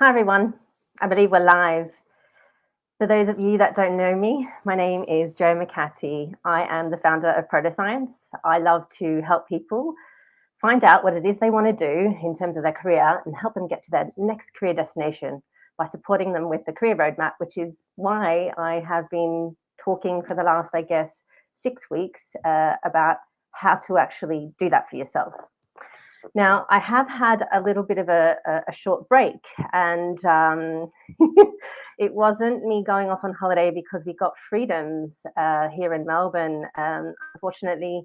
Hi everyone, I believe we're live. For those of you that don't know me, my name is Jo McCarthy. I am the founder of Protoscience. I love to help people find out what it is they want to do in terms of their career and help them get to their next career destination by supporting them with the career roadmap, which is why I have been talking for the last, 6 weeks about how to actually do that for yourself. Now, I have had a little bit of a short break, and it wasn't me going off on holiday because we got freedoms here in Melbourne. Unfortunately,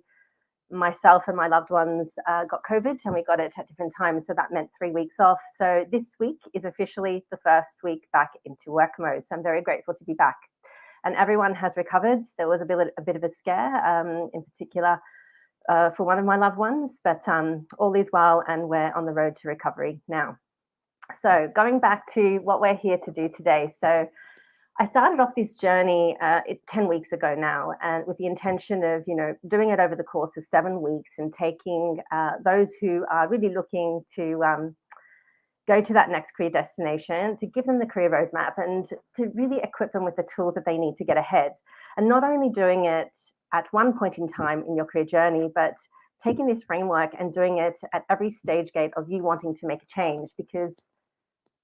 myself and my loved ones got COVID, and we got it at different times. So that meant 3 weeks off. So this week is officially the first week back into work mode. So I'm very grateful to be back. And everyone has recovered. There was a bit of a scare, in particular for one of my loved ones, but all is well, and we're on the road to recovery now. So going back to what we're here to do today. So I started off this journey 10 weeks ago now, and with the intention of, doing it over the course of 7 weeks and taking those who are really looking to go to that next career destination, to give them the career roadmap and to really equip them with the tools that they need to get ahead. And not only doing it at one point in time in your career journey, but taking this framework and doing it at every stage gate of you wanting to make a change, because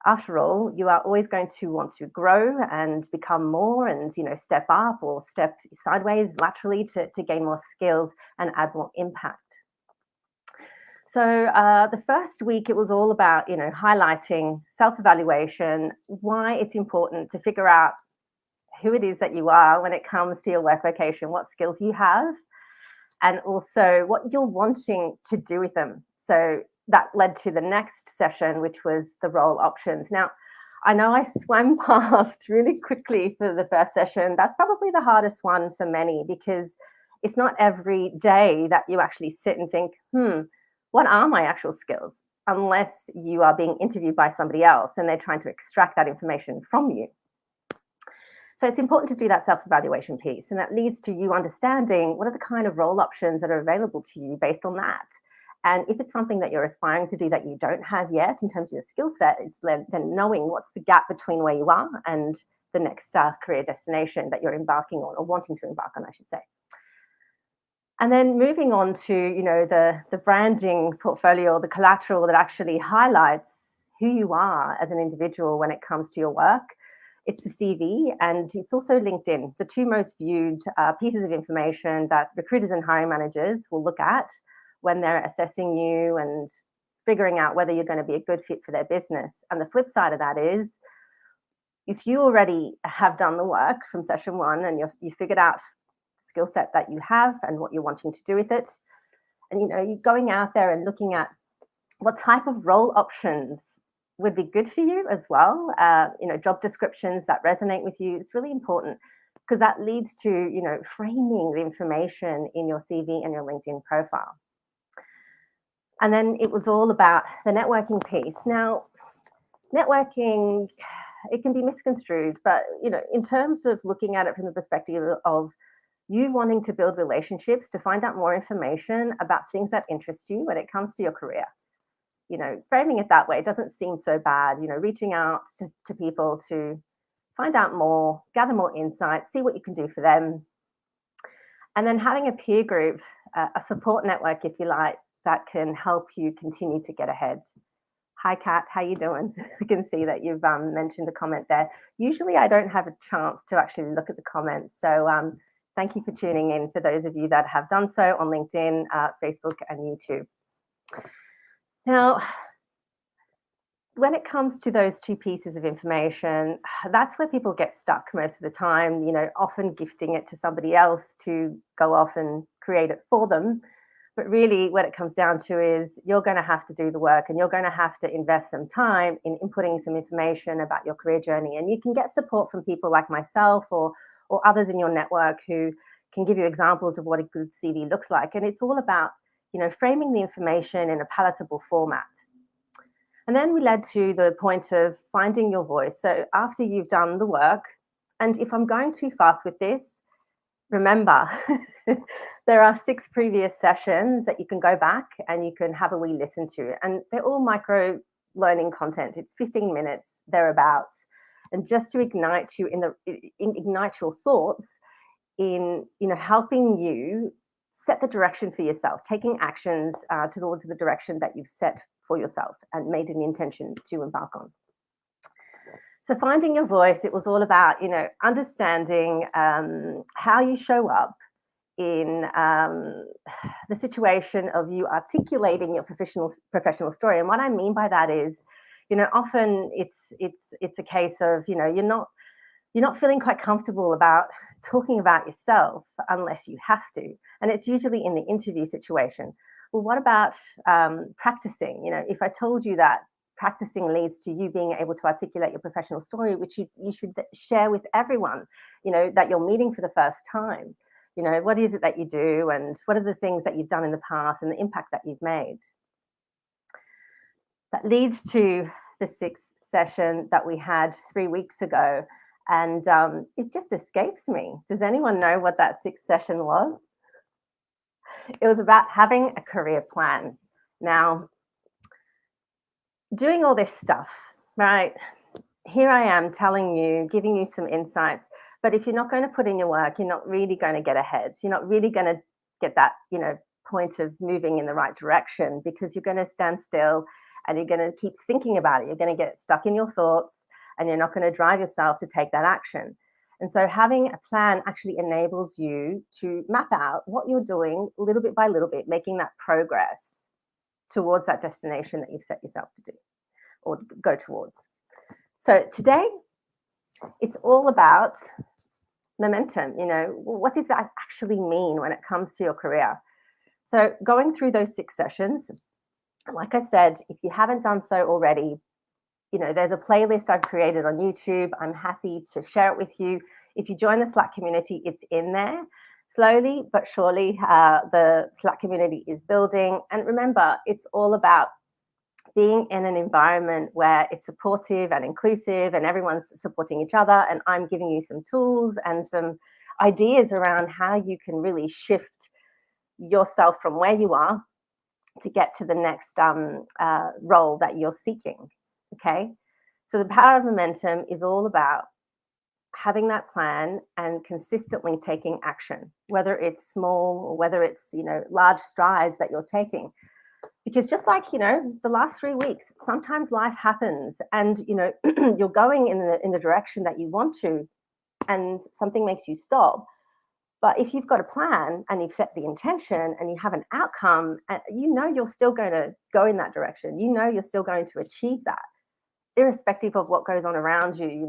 after all, you are always going to want to grow and become more and, step up or step sideways laterally to gain more skills and add more impact. So the first week, it was all about, highlighting self-evaluation, why it's important to figure out who it is that you are when it comes to your work location, what skills you have, and also what you're wanting to do with them. So that led to the next session, which was the role options. Now, I know I swam past really quickly for the first session. That's probably the hardest one for many, because it's not every day that you actually sit and think, what are my actual skills? Unless you are being interviewed by somebody else and they're trying to extract that information from you. So it's important to do that self-evaluation piece, and that leads to you understanding what are the kind of role options that are available to you based on that. And if it's something that you're aspiring to do that you don't have yet in terms of your skill set, is then knowing what's the gap between where you are and the next career destination that you're embarking on, or wanting to embark on, I should say. And then moving on to, the branding portfolio, the collateral that actually highlights who you are as an individual when it comes to your work. It's the CV, and it's also LinkedIn, the two most viewed pieces of information that recruiters and hiring managers will look at when they're assessing you and figuring out whether you're going to be a good fit for their business. And the flip side of that is, if you already have done the work from session one and you figured out the skill set that you have and what you're wanting to do with it, and you're going out there and looking at what type of role options would be good for you as well, job descriptions that resonate with you. It's really important, because that leads to, framing the information in your CV and your LinkedIn profile. And then it was all about the networking piece. Now, networking, it can be misconstrued, but, in terms of looking at it from the perspective of you wanting to build relationships to find out more information about things that interest you when it comes to your career. Framing it that way doesn't seem so bad, reaching out to people to find out more, gather more insights, see what you can do for them. And then having a peer group, a support network, if you like, that can help you continue to get ahead. Hi, Kat, how you doing? I can see that you've mentioned a comment there. Usually I don't have a chance to actually look at the comments. So thank you for tuning in, for those of you that have done so on LinkedIn, Facebook, and YouTube. Now, when it comes to those two pieces of information, that's where people get stuck most of the time, often gifting it to somebody else to go off and create it for them. But really what it comes down to is you're going to have to do the work, and you're going to have to invest some time in inputting some information about your career journey. And you can get support from people like myself or others in your network who can give you examples of what a good CV looks like. And it's all about framing the information in a palatable format. And then we led to the point of finding your voice. So after you've done the work, and if I'm going too fast with this, remember, there are 6 previous sessions that you can go back and you can have a wee listen to. And they're all micro learning content. It's 15 minutes thereabouts, and just to ignite you ignite your thoughts in helping you set the direction for yourself, taking actions towards the direction that you've set for yourself and made an intention to embark on. So finding your voice, it was all about understanding how you show up in the situation of you articulating your professional story. And what I mean by that is, often it's a case of you're not feeling quite comfortable about talking about yourself unless you have to, and it's usually in the interview situation. Well, what about practicing? If I told you that practicing leads to you being able to articulate your professional story, which you should share with everyone, that you're meeting for the first time. What is it that you do, and what are the things that you've done in the past and the impact that you've made? That leads to the sixth session that we had 3 weeks ago, and it just escapes me. Does anyone know what that sixth session was? It was about having a career plan. Now, doing all this stuff, right? Here I am telling you, giving you some insights, but if you're not going to put in your work, you're not really going to get ahead. You're not really going to get that, point of moving in the right direction, because you're going to stand still and you're going to keep thinking about it. You're going to get stuck in your thoughts and you're not going to drive yourself to take that action. And so having a plan actually enables you to map out what you're doing little bit by little bit, making that progress towards that destination that you've set yourself to do or go towards. So today, it's all about momentum. What does that actually mean when it comes to your career? So going through those 6 sessions, like I said, if you haven't done so already, there's a playlist I've created on YouTube. I'm happy to share it with you. If you join the Slack community, it's in there. Slowly but surely, the Slack community is building. And remember, it's all about being in an environment where it's supportive and inclusive and everyone's supporting each other. And I'm giving you some tools and some ideas around how you can really shift yourself from where you are to get to the next role that you're seeking. Okay. So the power of momentum is all about having that plan and consistently taking action, whether it's small or whether it's, large strides that you're taking. Because just like, the last 3 weeks, sometimes life happens and, you're going in the direction that you want to, and something makes you stop. But if you've got a plan and you've set the intention and you have an outcome, you're still going to go in that direction. You're still going to achieve that, irrespective of what goes on around you,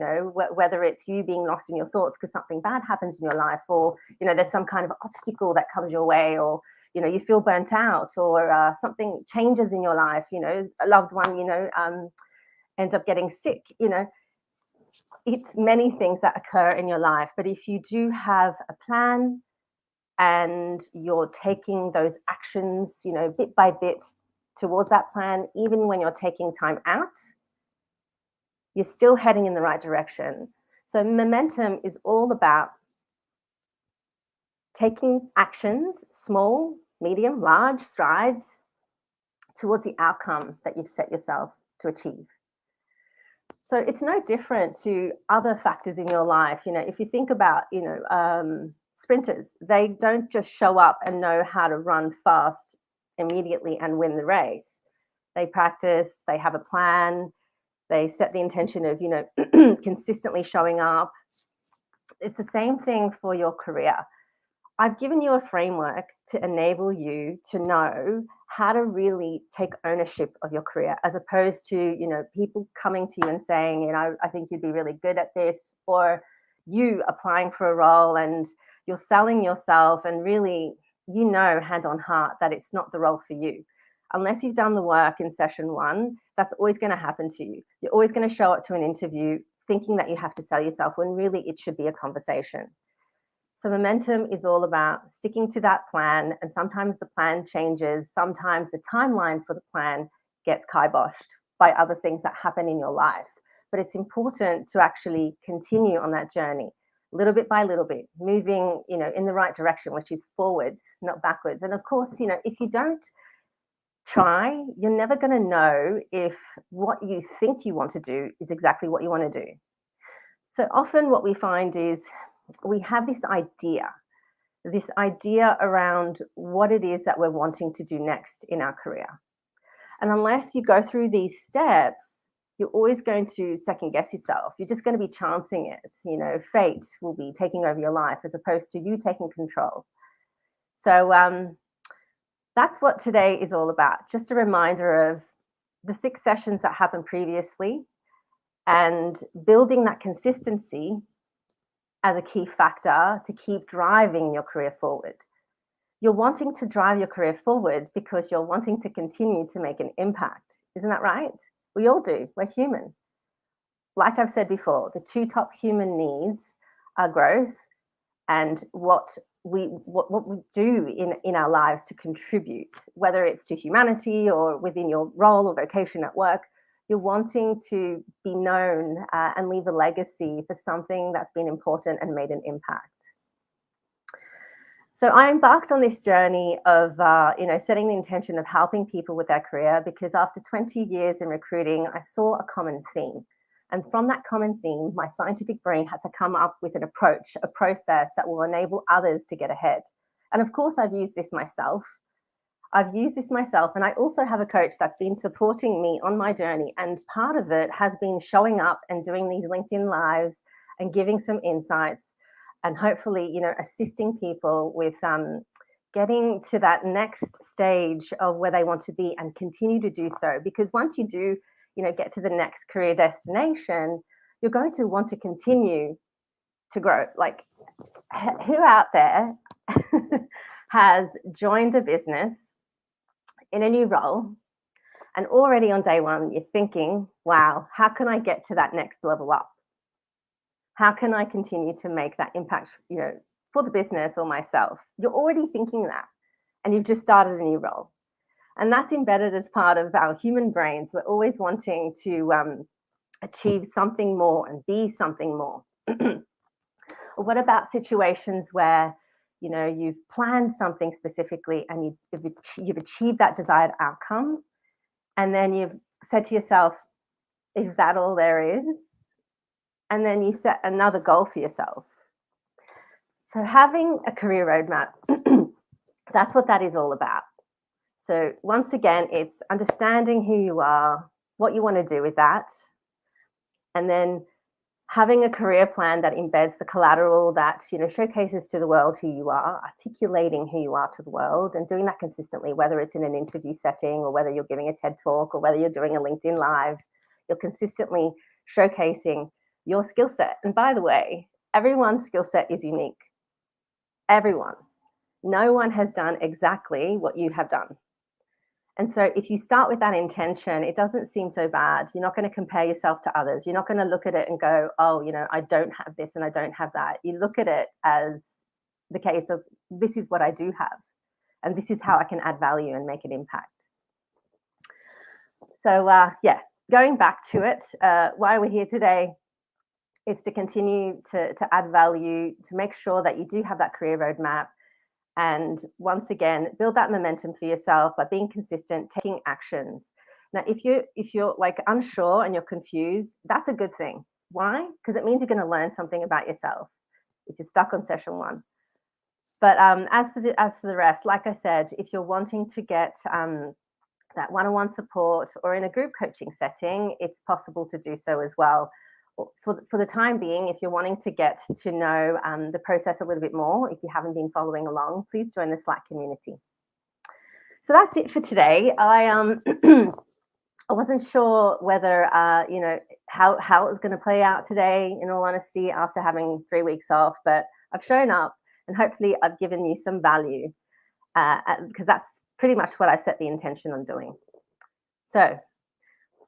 whether it's you being lost in your thoughts because something bad happens in your life, or, there's some kind of obstacle that comes your way, or, you feel burnt out, or something changes in your life, a loved one, ends up getting sick, it's many things that occur in your life. But if you do have a plan and you're taking those actions, bit by bit towards that plan, even when you're taking time out, you're still heading in the right direction. So momentum is all about taking actions, small, medium, large strides towards the outcome that you've set yourself to achieve. So it's no different to other factors in your life. If you think about, sprinters, they don't just show up and know how to run fast immediately and win the race. They practice, they have a plan, they set the intention of, consistently showing up. It's the same thing for your career. I've given you a framework to enable you to know how to really take ownership of your career, as opposed to, people coming to you and saying, I think you'd be really good at this, or you applying for a role and you're selling yourself and really, hand on heart that it's not the role for you. Unless you've done the work in session 1, that's always going to happen to you. You're always going to show up to an interview thinking that you have to sell yourself, when really it should be a conversation. So momentum is all about sticking to that plan, and sometimes the plan changes. Sometimes the timeline for the plan gets kiboshed by other things that happen in your life. But it's important to actually continue on that journey, little bit by little bit, moving, in the right direction, which is forwards, not backwards. And of course, if you don't try, you're never going to know if what you think you want to do is exactly what you want to do. So often, what we find is we have this idea around what it is that we're wanting to do next in our career. And unless you go through these steps, you're always going to second guess yourself. You're just going to be chancing it. Fate will be taking over your life as opposed to you taking control. So that's what today is all about. Just a reminder of the 6 sessions that happened previously and building that consistency as a key factor to keep driving your career forward. You're wanting to drive your career forward because you're wanting to continue to make an impact. Isn't that right? We all do. We're human. Like I've said before, the 2 top human needs are growth and what we do in our lives to contribute, whether it's to humanity or within your role or vocation at work. You're wanting to be known and leave a legacy for something that's been important and made an impact. So I embarked on this journey of, setting the intention of helping people with their career because after 20 years in recruiting, I saw a common theme. And from that common theme, my scientific brain had to come up with an approach, a process that will enable others to get ahead. And of course, I've used this myself. And I also have a coach that's been supporting me on my journey. And part of it has been showing up and doing these LinkedIn lives and giving some insights and hopefully, assisting people with getting to that next stage of where they want to be and continue to do so. Because once you do, get to the next career destination, you're going to want to continue to grow. Like, who out there has joined a business in a new role and already on day one, you're thinking, wow, how can I get to that next level up? How can I continue to make that impact, for the business or myself? You're already thinking that, and you've just started a new role. And that's embedded as part of our human brains. We're always wanting to achieve something more and be something more. What about situations where, you've planned something specifically and you've achieved that desired outcome, and then you've said to yourself, is that all there is? And then you set another goal for yourself. So having a career roadmap, that's what that is all about. So once again, it's understanding who you are, what you want to do with that, and then having a career plan that embeds the collateral that showcases to the world who you are, articulating who you are to the world, and doing that consistently, whether it's in an interview setting or whether you're giving a TED talk or whether you're doing a LinkedIn live. You're consistently showcasing your skill set. And by the way, everyone's skill set is unique. Everyone. No one has done exactly what you have done. And so if you start with that intention, it doesn't seem so bad. You're not going to compare yourself to others. You're not going to look at it and go, oh, I don't have this and I don't have that. You look at it as the case of, this is what I do have. And this is how I can add value and make an impact. So going back to it, why we're here today is to continue to add value, to make sure that you do have that career roadmap. And once again, build that momentum for yourself by being consistent, taking actions. Now, if you're like unsure and you're confused, that's a good thing. Why? Because it means you're going to learn something about yourself if you're stuck on session 1. But as for the rest, like I said, if you're wanting to get that one-on-one support or in a group coaching setting, it's possible to do so as well. For the time being, if you're wanting to get to know the process a little bit more, if you haven't been following along, please join the Slack community. So that's it for today. I wasn't sure whether how it was going to play out today, in all honesty, after having 3 weeks off, but I've shown up and hopefully I've given you some value because that's pretty much what I set the intention on doing. So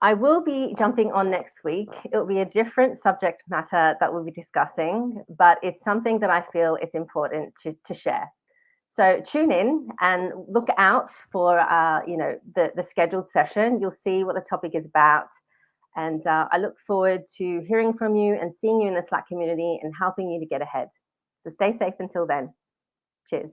I will be jumping on next week. It will be a different subject matter that we'll be discussing, but it's something that I feel is important to share. So tune in and look out for the scheduled session. You'll see what the topic is about. And I look forward to hearing from you and seeing you in the Slack community and helping you to get ahead. So stay safe until then. Cheers.